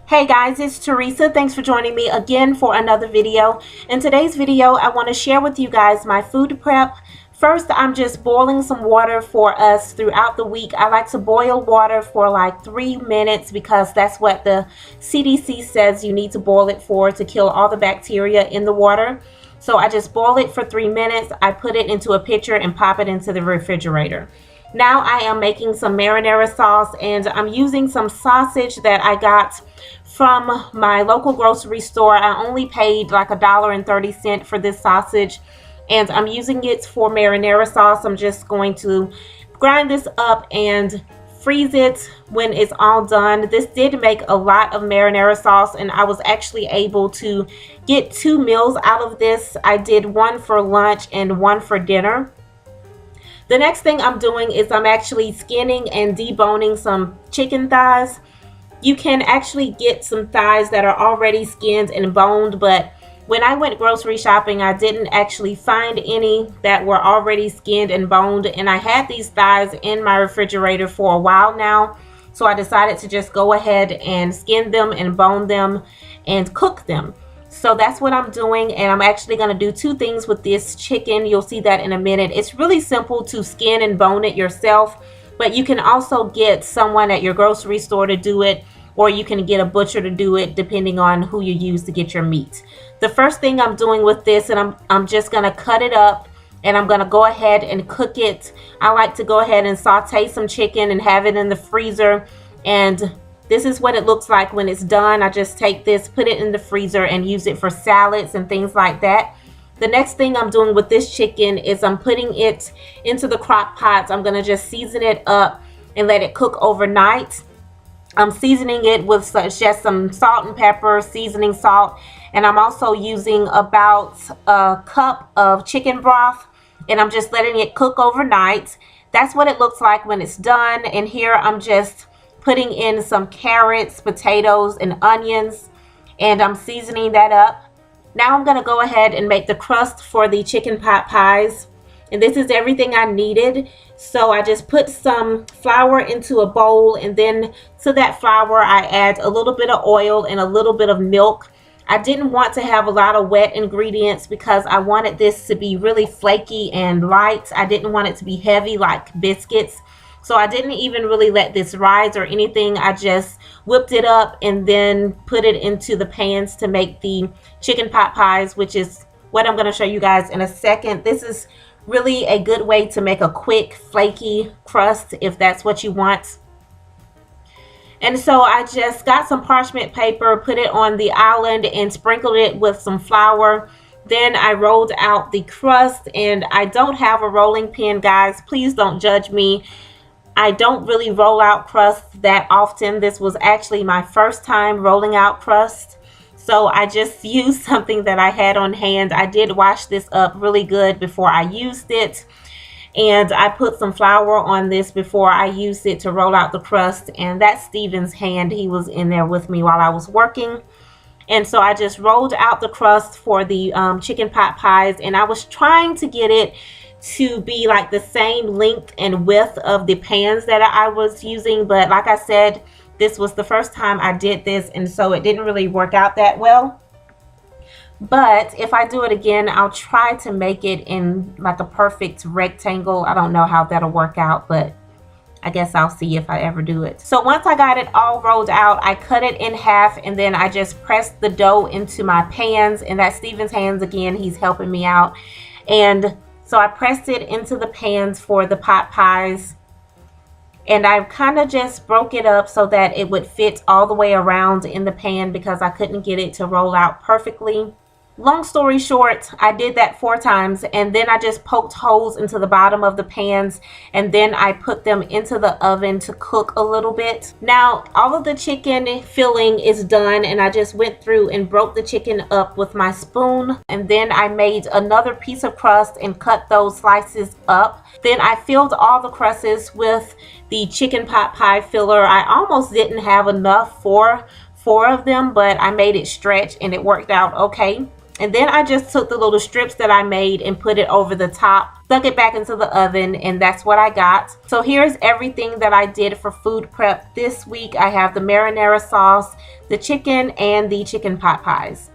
Hey guys, it's Teresa. Thanks for joining me again for another video. In today's video, I want to share with you guys my food prep. First, I'm just boiling some water for us throughout the week. I like to boil water for like 3 minutes because that's what the CDC says you need to boil it for to kill all the bacteria in the water. So I just boil it for 3 minutes. I put it into a pitcher and pop it into the refrigerator. Now I am making some marinara sauce, and I'm using some sausage that I got from my local grocery store. I only paid like $1.30 for this sausage, and I'm using it for marinara sauce. I'm just going to grind this up and freeze it when it's all done. This did make a lot of marinara sauce, and I was actually able to get 2 meals out of this. I did one for lunch and one for dinner. The next thing I'm doing is I'm actually skinning and deboning some chicken thighs. You can actually get some thighs that are already skinned and boned, but when I went grocery shopping, I didn't actually find any that were already skinned and boned, and I had these thighs in my refrigerator for a while now, so I decided to just go ahead and skin them and bone them and cook them. So that's what I'm doing, and I'm actually going to do 2 things with this chicken. You'll see that in a minute. It's really simple to skin and bone it yourself, but you can also get someone at your grocery store to do it, or you can get a butcher to do it depending on who you use to get your meat. The first thing I'm doing with this, and I'm just going to cut it up, and I'm going to go ahead and cook it. I like to go ahead and saute some chicken and have it in the freezer, and this is what it looks like when it's done. I just take this, put it in the freezer, and use it for salads and things like that. The next thing I'm doing with this chicken is I'm putting it into the crock pot. I'm going to just season it up and let it cook overnight. I'm seasoning it with just some salt and pepper, seasoning salt, and I'm also using about a cup of chicken broth, and I'm just letting it cook overnight. That's what it looks like when it's done. And here I'm just putting in some carrots, potatoes, and onions, and I'm seasoning that up. Now I'm going to go ahead and make the crust for the chicken pot pies, and this is everything I needed. So I just put some flour into a bowl, and then to that flour I add a little bit of oil and a little bit of milk. I didn't want to have a lot of wet ingredients because I wanted this to be really flaky and light. I didn't want it to be heavy like biscuits. So I didn't even really let this rise or anything. I just whipped it up and then put it into the pans to make the chicken pot pies, which is what I'm going to show you guys in a second. This is really a good way to make a quick flaky crust if that's what you want. And so I just got some parchment paper, put it on the island, and sprinkled it with some flour. Then I rolled out the crust, and I don't have a rolling pin, guys. Please don't judge me. I don't really roll out crust that often. This was actually my first time rolling out crust, so I just used something that I had on hand. I did wash this up really good before I used it, and I put some flour on this before I used it to roll out the crust, and that's Steven's hand. He was in there with me while I was working. And so I just rolled out the crust for the chicken pot pies, and I was trying to get it to be like the same length and width of the pans that I was using, but like I said, this was the first time I did this, and so it didn't really work out that well. But if I do it again, I'll try to make it in like a perfect rectangle. I don't know how that'll work out, but I guess I'll see if I ever do it. So once I got it all rolled out, I cut it in half, and then I just pressed the dough into my pans, and that's Steven's hands again. He's helping me out. And so I pressed it into the pans for the pot pies, and I kind of just broke it up so that it would fit all the way around in the pan because I couldn't get it to roll out perfectly. Long story short, I did that 4 times, and then I just poked holes into the bottom of the pans, and then I put them into the oven to cook a little bit. Now, all of the chicken filling is done, and I just went through and broke the chicken up with my spoon, and then I made another piece of crust and cut those slices up. Then I filled all the crusts with the chicken pot pie filler. I almost didn't have enough for 4 of them, but I made it stretch and it worked out okay. And then I just took the little strips that I made and put it over the top, stuck it back into the oven, and that's what I got. So here's everything that I did for food prep this week. I have the marinara sauce, the chicken, and the chicken pot pies.